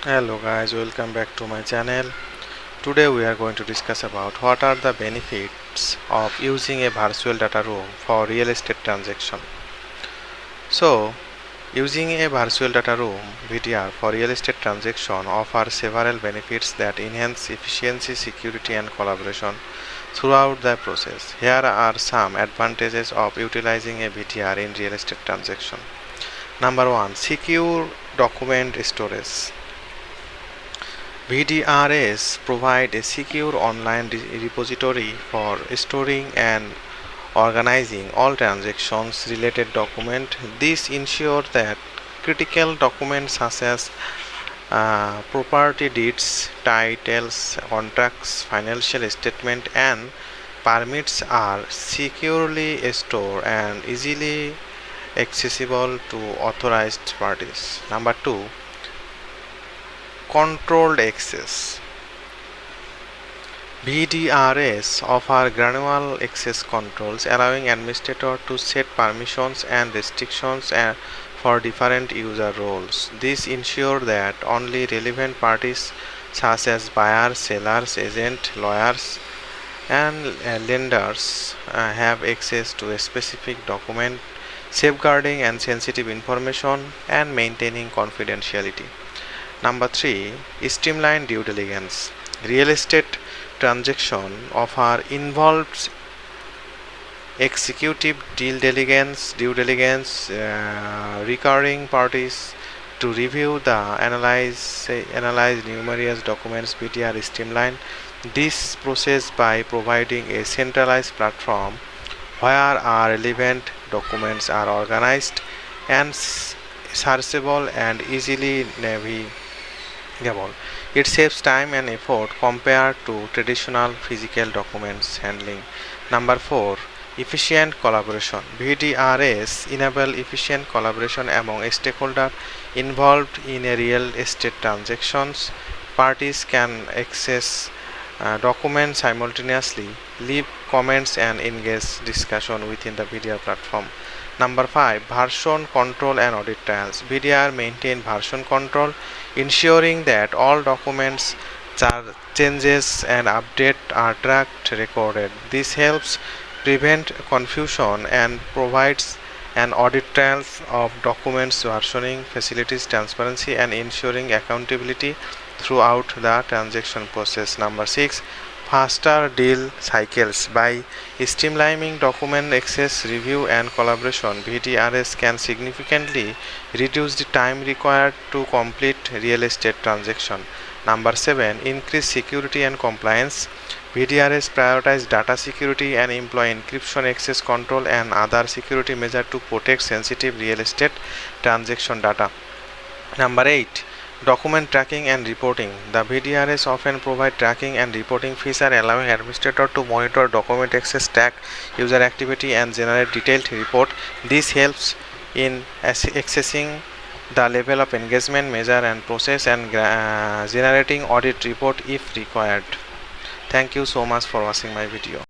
Hello guys, welcome back to my channel. Today we are going to discuss about what are the benefits of using a virtual data room for real estate transaction. So, using a virtual data room (VDR) for real estate transaction offers several benefits that enhance efficiency, security and collaboration throughout the process. Here are some advantages of utilizing a VDR in real estate transaction. Number 1, secure document storage. VDRs provide a secure online repository for storing and organizing all transactions related documents. This ensures that critical documents such as property deeds, titles, contracts, financial statement and permits are securely stored and easily accessible to authorized parties. Number 2, controlled access. VDRs offer granular access controls, allowing administrators to set permissions and restrictions for different user roles. This ensures that only relevant parties such as buyers, sellers, agents, lawyers, and lenders have access to a specific document, safeguarding and sensitive information and maintaining confidentiality. Number 3, streamlined due diligence. Real estate transaction offer involves executive due diligence, recurring parties to review the analyze numerous documents. VTR streamline this process by providing a centralized platform where our relevant documents are organized and searchable and easily navigable. It saves time and effort compared to traditional physical documents handling. Number 4, efficient collaboration. VDRs enable efficient collaboration among stakeholders involved in a real estate transactions. Parties can access documents simultaneously, leave comments and engage discussion within the VDR platform. Number 5, version control and audit trials. VDR maintain version control, ensuring that all documents, changes and updates are tracked, recorded. This helps prevent confusion and provides an audit trails of documents versioning, facilities transparency and ensuring accountability throughout the transaction process. Number 6, faster deal cycles. By streamlining document access, review and collaboration, VDRs can significantly reduce the time required to complete real estate transaction. Number 7, increase security and compliance. VDRs prioritize data security and employ encryption, access control and other security measures to protect sensitive real estate transaction data. Number 8, document tracking and reporting. The VDRs often provide tracking and reporting feature, allowing administrators to monitor document access, track user activity and generate detailed report. This helps in accessing the level of engagement, measure and process and generating audit report if required. Thank you so much for watching my video.